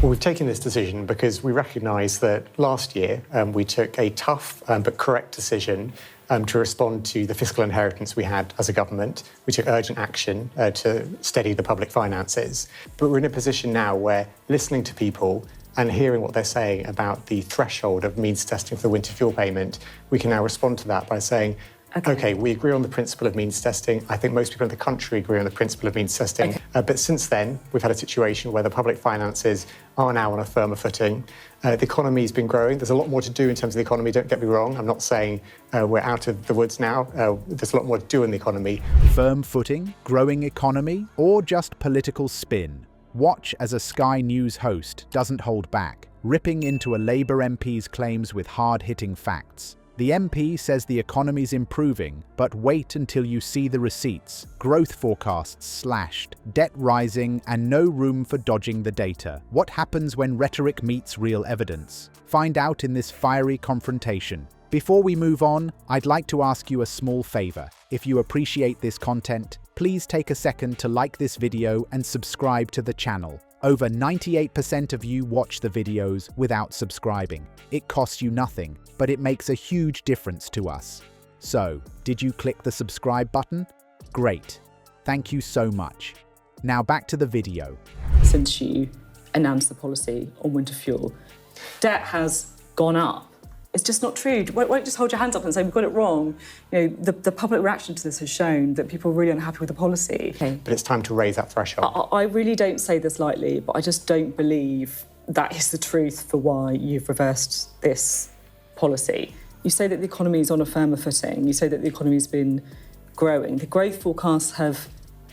Well, we've taken this decision because we recognise that last year we took a tough but correct decision to respond to the fiscal inheritance we had as a government. We took urgent action to steady the public finances. But we're in a position now where listening to people and hearing what they're saying about the threshold of means testing for the winter fuel payment, we can now respond to that by saying, OK, we agree on the principle of means testing. I think most people in the country agree on the principle of means testing. Okay. But since then, we've had a situation where the public finances are now on a firmer footing. The economy's been growing. There's a lot more to do in terms of the economy, don't get me wrong. I'm not saying we're out of the woods now. There's a lot more to do in the economy. Firm footing, growing economy, or just political spin? Watch as a Sky News host doesn't hold back, ripping into a Labour MP's claims with hard-hitting facts. The MP says the economy's improving, but wait until you see the receipts. Growth forecasts slashed, debt rising, and no room for dodging the data. What happens when rhetoric meets real evidence? Find out in this fiery confrontation. Before we move on, I'd like to ask you a small favor. If you appreciate this content, please take a second to like this video and subscribe to the channel. Over 98% of you watch the videos without subscribing. It costs you nothing, but it makes a huge difference to us. So, did you click the subscribe button? Great. Thank you so much. Now back to the video. Since you announced the policy on winter fuel, debt has gone up. It's just not true. Won't just hold your hands up and say, we've got it wrong. You know, the public reaction to this has shown that people are really unhappy with the policy. Okay. But it's time to raise that threshold. I really don't say this lightly, but I just don't believe that is the truth for why you've reversed this policy. You say that the economy is on a firmer footing. You say that the economy's been growing. The growth forecasts have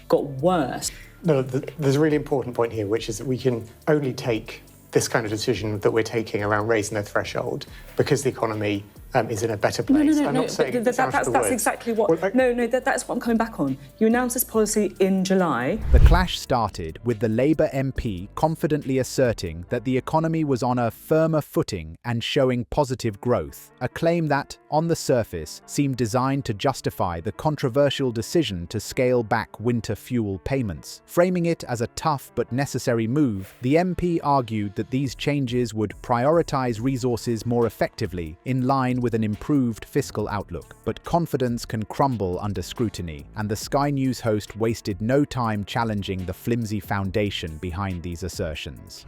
got worse. No, there's a really important point here, which is that we can only take this kind of decision that we're taking around raising the threshold because the economy is in a better place. I'm not saying that's exactly what... Well, that's what I'm coming back on. You announced this policy in July. The clash started with the Labour MP confidently asserting that the economy was on a firmer footing and showing positive growth, a claim that, on the surface, seemed designed to justify the controversial decision to scale back winter fuel payments. Framing it as a tough but necessary move, the MP argued that these changes would prioritise resources more effectively in line with an improved fiscal outlook. But confidence can crumble under scrutiny, and the Sky News host wasted no time challenging the flimsy foundation behind these assertions.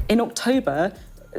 In October,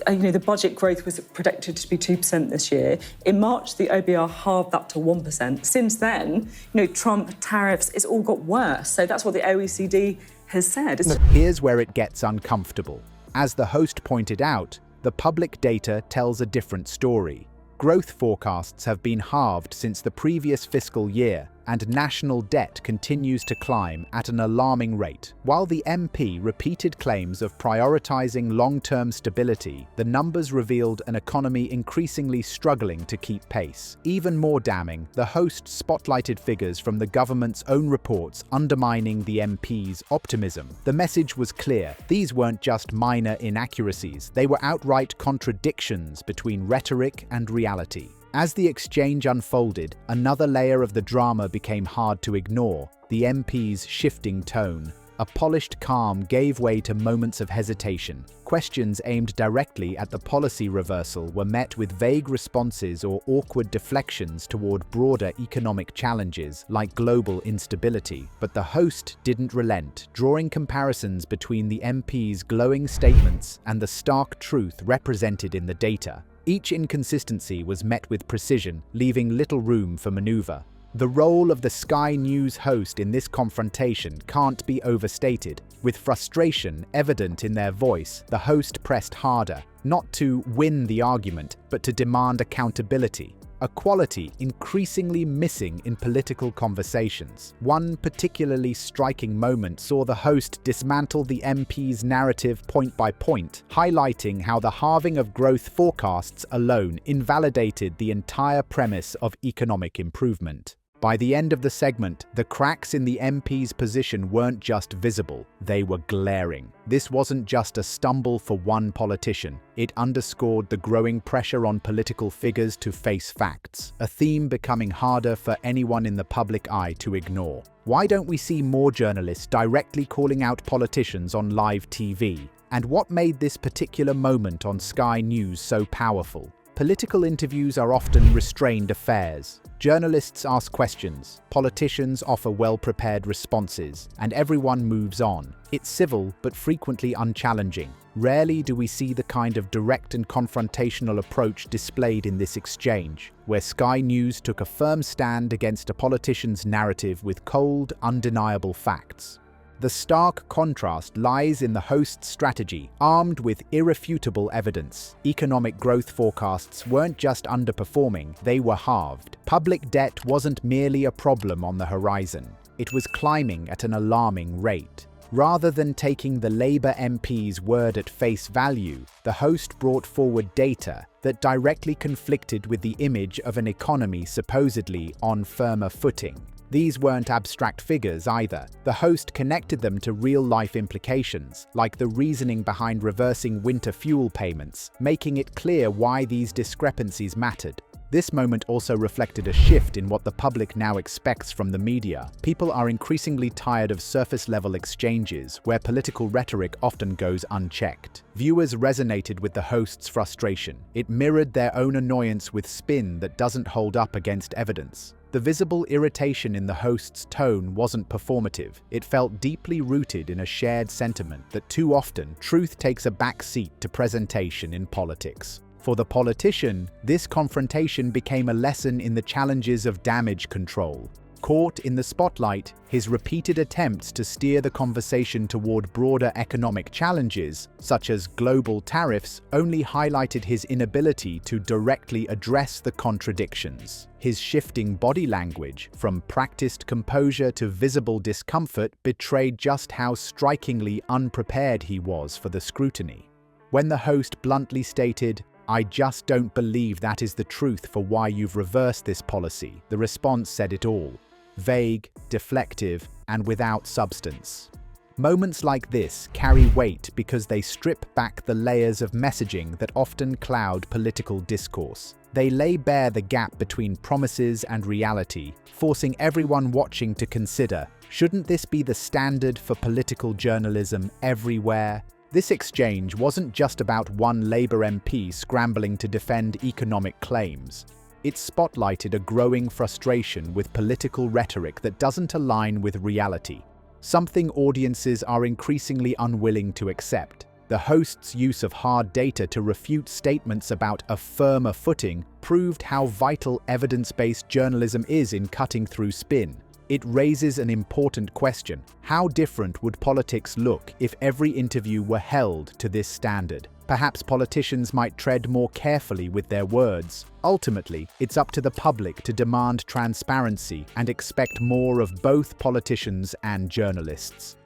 the budget growth was predicted to be 2% this year. In March, the OBR halved that to 1%. Since then, Trump, tariffs, it's all got worse. So that's what the OECD has said. Here's where it gets uncomfortable. As the host pointed out, the public data tells a different story. Growth forecasts have been halved since the previous fiscal year, and national debt continues to climb at an alarming rate. While the MP repeated claims of prioritising long-term stability, the numbers revealed an economy increasingly struggling to keep pace. Even more damning, the host spotlighted figures from the government's own reports undermining the MP's optimism. The message was clear. These weren't just minor inaccuracies, they were outright contradictions between rhetoric and reality. As the exchange unfolded, another layer of the drama became hard to ignore: the MP's shifting tone. A polished calm gave way to moments of hesitation. Questions aimed directly at the policy reversal were met with vague responses or awkward deflections toward broader economic challenges like global instability. But the host didn't relent, drawing comparisons between the MP's glowing statements and the stark truth represented in the data. Each inconsistency was met with precision, leaving little room for maneuver. The role of the Sky News host in this confrontation can't be overstated. With frustration evident in their voice, the host pressed harder, not to win the argument, but to demand accountability. A quality increasingly missing in political conversations. One particularly striking moment saw the host dismantle the MP's narrative point by point, highlighting how the halving of growth forecasts alone invalidated the entire premise of economic improvement. By the end of the segment, the cracks in the MP's position weren't just visible, they were glaring. This wasn't just a stumble for one politician. It underscored the growing pressure on political figures to face facts, a theme becoming harder for anyone in the public eye to ignore. Why don't we see more journalists directly calling out politicians on live TV? And what made this particular moment on Sky News so powerful? Political interviews are often restrained affairs. Journalists ask questions, politicians offer well-prepared responses, and everyone moves on. It's civil, but frequently unchallenging. Rarely do we see the kind of direct and confrontational approach displayed in this exchange, where Sky News took a firm stand against a politician's narrative with cold, undeniable facts. The stark contrast lies in the host's strategy, armed with irrefutable evidence. Economic growth forecasts weren't just underperforming, they were halved. Public debt wasn't merely a problem on the horizon, it was climbing at an alarming rate. Rather than taking the Labour MP's word at face value, the host brought forward data that directly conflicted with the image of an economy supposedly on firmer footing. These weren't abstract figures either. The host connected them to real-life implications, like the reasoning behind reversing winter fuel payments, making it clear why these discrepancies mattered. This moment also reflected a shift in what the public now expects from the media. People are increasingly tired of surface-level exchanges, where political rhetoric often goes unchecked. Viewers resonated with the host's frustration. It mirrored their own annoyance with spin that doesn't hold up against evidence. The visible irritation in the host's tone wasn't performative. It felt deeply rooted in a shared sentiment that too often truth takes a back seat to presentation in politics. For the politician, this confrontation became a lesson in the challenges of damage control. Caught in the spotlight, his repeated attempts to steer the conversation toward broader economic challenges, such as global tariffs, only highlighted his inability to directly address the contradictions. His shifting body language, from practiced composure to visible discomfort, betrayed just how strikingly unprepared he was for the scrutiny. When the host bluntly stated, "I just don't believe that is the truth for why you've reversed this policy," the response said it all. Vague, deflective, and without substance. Moments like this carry weight because they strip back the layers of messaging that often cloud political discourse. They lay bare the gap between promises and reality, forcing everyone watching to consider, shouldn't this be the standard for political journalism everywhere? This exchange wasn't just about one Labour MP scrambling to defend economic claims. It spotlighted a growing frustration with political rhetoric that doesn't align with reality, something audiences are increasingly unwilling to accept. The host's use of hard data to refute statements about a firmer footing proved how vital evidence-based journalism is in cutting through spin. It raises an important question. How different would politics look if every interview were held to this standard? Perhaps politicians might tread more carefully with their words. Ultimately, it's up to the public to demand transparency and expect more of both politicians and journalists.